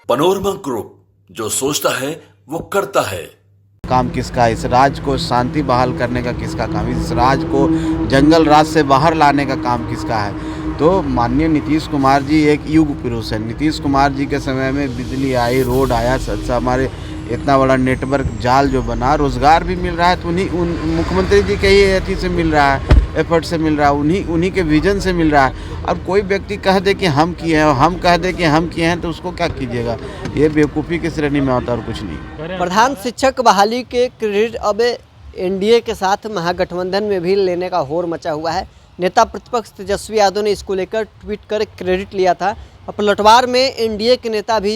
Panorama group, जो सोचता है वो करता है। काम किसका है? इस राज्य को शांति बहाल करने का किसका काम? इस राज्य को जंगल राज से बाहर लाने का काम किसका है? तो माननीय नीतीश कुमार जी एक युग पुरुष है। नीतीश कुमार जी के समय में बिजली आई, रोड आया, अच्छा हमारे इतना बड़ा नेटवर्क जाल जो बना, रोजगार भी मिल रहा है तो उन मुख्यमंत्री जी के ही अथी से मिल रहा है, एफर्ट से मिल रहा है, उन्हीं के विजन से मिल रहा है। अब कोई व्यक्ति कह दे कि हम किए हैं, हम कह दे कि हम किए हैं, तो उसको क्या कीजिएगा? ये बेवकूफ़ी की श्रेणी में आता और कुछ नहीं। प्रधान शिक्षक बहाली के क्रेडिट अब एनडीए के साथ महागठबंधन में भी लेने का होड़ मचा हुआ है। नेता प्रतिपक्ष तेजस्वी यादव ने इसको लेकर ट्वीट कर क्रेडिट लिया था। और पलटवार में एनडीए के नेता भी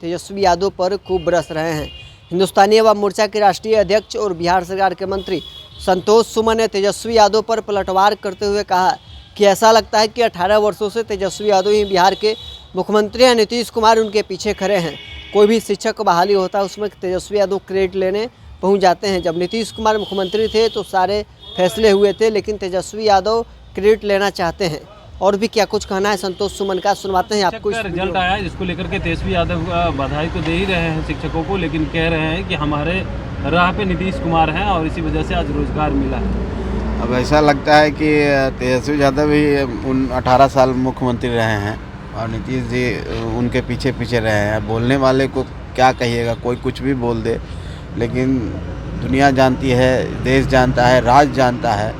तेजस्वी यादव पर खूब बरस रहे हैं। हिंदुस्तानी अवाम मोर्चा के राष्ट्रीय अध्यक्ष और बिहार सरकार के मंत्री संतोष सुमन ने तेजस्वी यादव पर पलटवार करते हुए कहा कि ऐसा लगता है कि 18 वर्षों से तेजस्वी यादव ही बिहार के मुख्यमंत्री हैं, नीतीश कुमार उनके पीछे खड़े हैं। कोई भी शिक्षक बहाली होता है उसमें तेजस्वी यादव क्रेडिट लेने पहुंच जाते हैं। जब नीतीश कुमार मुख्यमंत्री थे तो सारे फैसले हुए थे, लेकिन तेजस्वी यादव क्रेडिट लेना चाहते हैं। और भी क्या कुछ कहना है संतोष सुमन का, सुनवाते हैं आपको। रिजल्ट आया है जिसको लेकर के तेजस्वी यादव बधाई तो दे ही रहे हैं शिक्षकों को, लेकिन कह रहे हैं कि हमारे राह पे नीतीश कुमार हैं और इसी वजह से आज रोजगार मिला है। अब ऐसा लगता है कि तेजस्वी यादव ही 18 साल मुख्यमंत्री रहे हैं और नीतीश जी उनके पीछे पीछे रहे हैं। बोलने वाले को क्या कहिएगा, कोई कुछ भी बोल दे, लेकिन दुनिया जानती है, देश जानता है, राज्य जानता है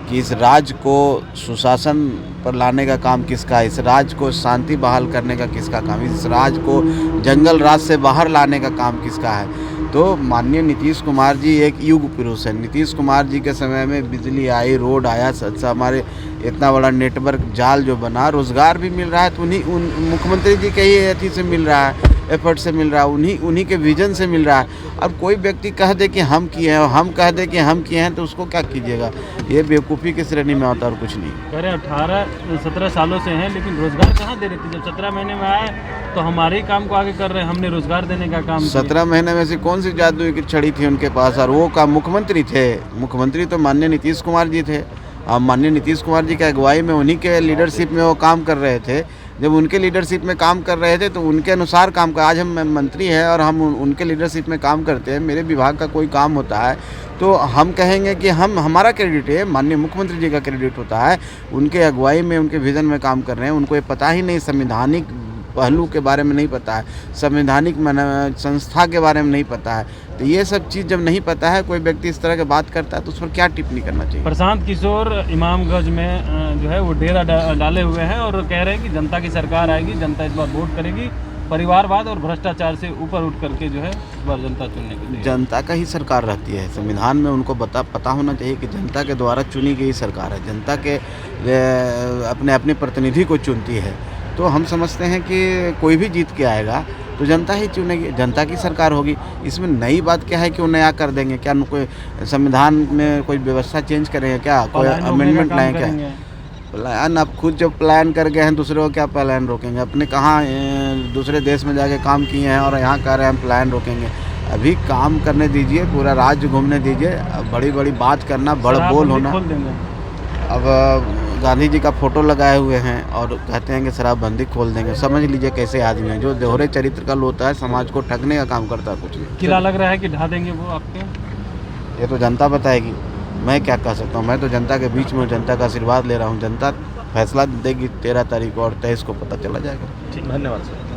कि इस राज्य को सुशासन पर लाने का काम किसका है? इस राज्य को शांति बहाल करने का किसका काम? इस राज्य को जंगल राज से बाहर लाने का काम किसका है? तो माननीय नीतीश कुमार जी एक युग पुरुष है। नीतीश कुमार जी के समय में बिजली आई, रोड आया, अच्छा हमारे इतना बड़ा नेटवर्क जाल जो बना, रोजगार भी मिल रहा है तो उन मुख्यमंत्री जी के ही अथी से मिल रहा है, एफर्ट से मिल रहा है, उन्हीं के विजन से मिल रहा है। अब कोई व्यक्ति कह दे कि हम किए हैं, हम कह दे कि हम किए हैं, तो उसको क्या कीजिएगा? ये बेवकूफ़ी की श्रेणी में आता और कुछ नहीं। कह रहे 18-17 सालों से हैं, लेकिन रोजगार कहाँ दे रहे थे? जब 17 महीने में आए तो हमारे ही काम को आगे कर रहे हैं, हमने रोजगार देने का काम 17 महीने में से कौन सी जादू की छड़ी थी उनके पास? और वो का मुख्यमंत्री थे, मुख्यमंत्री तो माननीय नीतीश कुमार जी थे। और माननीय नीतीश कुमार जी की अगुवाई में, उन्हीं के लीडरशिप में वो काम कर रहे थे। जब उनके लीडरशिप में काम कर रहे थे तो उनके अनुसार काम कर, आज हम मंत्री हैं और हम उनके लीडरशिप में काम करते हैं, मेरे विभाग का कोई काम होता है तो हम कहेंगे कि हमारा क्रेडिट है, माननीय मुख्यमंत्री जी का क्रेडिट होता है। उनके अगुवाई में, उनके विज़न में काम कर रहे हैं। उनको ये पता ही नहीं, संवैधानिक पहलू के बारे में नहीं पता है, संवैधानिक संस्था के बारे में नहीं पता है। तो ये सब चीज़ जब नहीं पता है, कोई व्यक्ति इस तरह की बात करता है तो उस पर क्या टिप्पणी करना चाहिए? प्रशांत किशोर इमामगंज में जो है वो डेरा डाले हुए हैं और कह रहे हैं कि जनता की सरकार आएगी, जनता इस बार वोट करेगी, परिवारवाद और भ्रष्टाचार से ऊपर उठ करके जो है इस बार जनता चुनने के लिए। जनता का ही सरकार रहती है। संविधान में उनको पता होना चाहिए कि जनता के द्वारा चुनी गई सरकार है, जनता के अपने प्रतिनिधि को चुनती है। तो हम समझते हैं कि कोई भी जीत के आएगा तो जनता ही चुनेगी, जनता की सरकार होगी। इसमें नई बात क्या है कि वो नया कर देंगे क्या? कोई संविधान में कोई व्यवस्था चेंज करेंगे क्या? कोई अमेंडमेंट लाएँ क्या? प्लान आप खुद जब प्लान कर गए हैं, दूसरे को क्या प्लान रोकेंगे? अपने कहाँ दूसरे देश में जाके काम किए हैं और यहाँ कह रहे हैं हम प्लान रोकेंगे? अभी काम करने दीजिए, पूरा राज्य घूमने दीजिए। बड़ी बड़ी बात करना, बड़ बोल होना। अब गांधी जी का फोटो लगाए हुए हैं और कहते हैं कि शराबबंदी खोल देंगे। समझ लीजिए कैसे आदमी है, जो दोहरे चरित्र का होता है, समाज को ठगने का काम करता है, कुछ नहीं। किला लग रहा है कि ढा देंगे वो आपके? ये तो जनता बताएगी, मैं क्या कह सकता हूँ? मैं तो जनता के बीच में जनता का आशीर्वाद ले रहा हूँ। जनता फैसला देगी 13 तारीख को और 23 को पता चला जाएगा। ठीक, धन्यवाद सर।